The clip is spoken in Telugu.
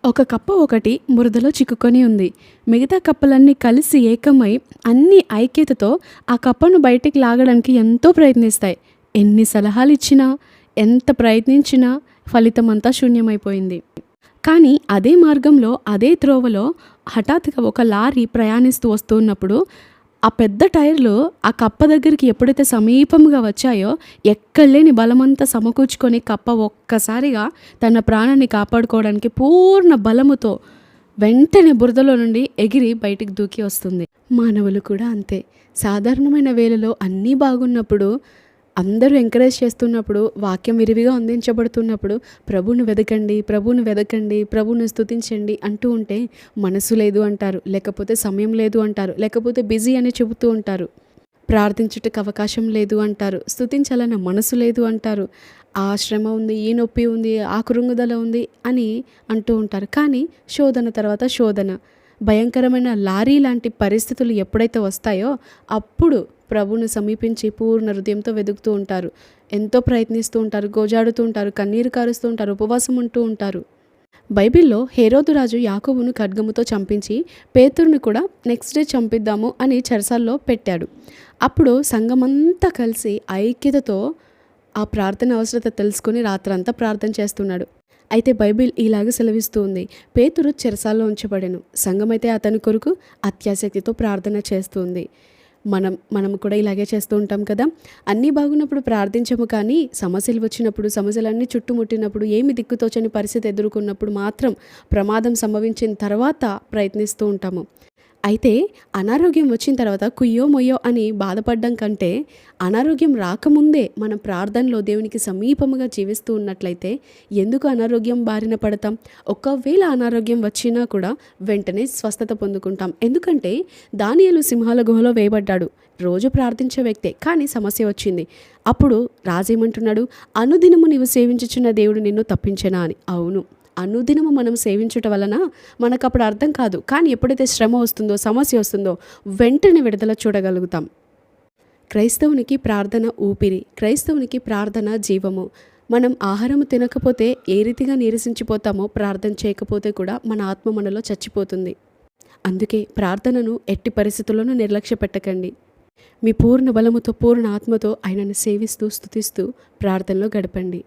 ఒక కప్ప ఒకటి బురదలో చిక్కుకొని ఉంది. మిగతా కప్పలన్నీ కలిసి ఏకమై అన్ని ఐక్యతతో ఆ కప్పను బయటికి లాగడానికి ఎంతో ప్రయత్నిస్తాయి. ఎన్ని సలహాలిచ్చినా, ఎంత ప్రయత్నించినా ఫలితమంతా శూన్యమైపోయింది. కానీ అదే మార్గంలో, అదే త్రోవలో హఠాత్తుగా ఒక లారీ ప్రయాణిస్తూ వస్తున్నప్పుడు ఆ పెద్ద టైర్లు ఆ కప్ప దగ్గరికి ఎప్పుడైతే సమీపంగా వచ్చాయో, ఎక్కడలేని బలమంతా సమకూర్చుకొని కప్ప ఒక్కసారిగా తన ప్రాణాన్ని కాపాడుకోవడానికి పూర్ణ బలముతో వెంటనే బురదలో నుండి ఎగిరి బయటికి దూకి వస్తుంది. మానవులు కూడా అంతే. సాధారణమైన వేళలో అన్నీ బాగున్నప్పుడు, అందరూ ఎంకరేజ్ చేస్తున్నప్పుడు, వాక్యం విరివిగా అందించబడుతున్నప్పుడు ప్రభువును వెదకండి, ప్రభువును వెదకండి, ప్రభువును స్తుతించండి అంటూ ఉంటే మనసు లేదు అంటారు, లేకపోతే సమయం లేదు అంటారు, లేకపోతే బిజీ అని చెబుతూ ఉంటారు. ప్రార్థించుటకు అవకాశం లేదు అంటారు, స్తుతించాలన్న మనసు లేదు అంటారు, ఆ శ్రమ ఉంది, ఈ నొప్పి ఉంది, ఆ కృంగుదల ఉంది అని అంటూ ఉంటారు. కానీ శోధన తర్వాత శోధన, భయంకరమైన లారీ లాంటి పరిస్థితులు ఎప్పుడైతే వస్తాయో అప్పుడు ప్రభువును సమీపించి పూర్ణ హృదయంతో వెతుకుతూ ఉంటారు. ఎంతో ప్రయత్నిస్తూ ఉంటారు, గోజాడుతూ ఉంటారు, కన్నీరు కారుస్తూ ఉంటారు, ఉపవాసం ఉంటూ ఉంటారు. బైబిల్లో హేరోదు రాజు యాకోబును ఖడ్గముతో చంపించి పేతురుని కూడా నెక్స్ట్ డే చంపిద్దాము అని చెరసాల్లో పెట్టాడు. అప్పుడు సంఘమంతా కలిసి ఐక్యతతో ఆ ప్రార్థన అవసరత తెలుసుకొని రాత్రంతా ప్రార్థన చేస్తున్నాడు. అయితే బైబిల్ ఇలాగ సెలవిస్తూ ఉంది, పేతురు చెరసాల్లో ఉంచబడెను, సంఘమైతే అతని కొరకు అత్యాసక్తితో ప్రార్థన చేస్తుంది. మనము కూడా ఇలాగే చేస్తూ ఉంటాం కదా. అన్నీ బాగున్నప్పుడు ప్రార్థించము, కానీ సమస్యలు వచ్చినప్పుడు, సమస్యలన్నీ చుట్టుముట్టినప్పుడు, ఏమి దిక్కుతోచని పరిస్థితి ఎదుర్కొన్నప్పుడు మాత్రం ప్రమాదం సంభవించిన తర్వాత ప్రయత్నిస్తూ ఉంటాము. అయితే అనారోగ్యం వచ్చిన తర్వాత కుయ్యో మొయ్యో అని బాధపడడం కంటే, అనారోగ్యం రాకముందే మనం ప్రార్థనలో దేవునికి సమీపముగా జీవిస్తూ ఉన్నట్లయితే ఎందుకు అనారోగ్యం బారిన పడతాం? ఒకవేళ అనారోగ్యం వచ్చినా కూడా వెంటనే స్వస్థత పొందుకుంటాం. ఎందుకంటే దానియేలు సింహాల గుహలో వేయబడ్డాడు, రోజు ప్రార్థించే వ్యక్తే, కానీ సమస్య వచ్చింది. అప్పుడు రాజేమంటున్నాడు, అనుదినము నీవు సేవించుచున్న దేవుడు నిన్ను తప్పించెనా అని. అవును, అనుదినము మనం సేవించుట వలన మనకు అప్పుడు అర్థం కాదు, కానీ ఎప్పుడైతే శ్రమ వస్తుందో, సమస్య వస్తుందో వెంటనే విడుదల చూడగలుగుతాం. క్రైస్తవునికి ప్రార్థన ఊపిరి, క్రైస్తవునికి ప్రార్థన జీవము. మనం ఆహారము తినకపోతే ఏ రీతిగా నీరసించిపోతామో, ప్రార్థన చేయకపోతే కూడా మన ఆత్మ మనలో చచ్చిపోతుంది. అందుకే ప్రార్థనను ఎట్టి పరిస్థితుల్లోనూ నిర్లక్ష్య పెట్టకండి. మీ పూర్ణ బలముతో, పూర్ణ ఆత్మతో ఆయనను సేవిస్తూ, స్తుతిస్తూ ప్రార్థనలో గడపండి.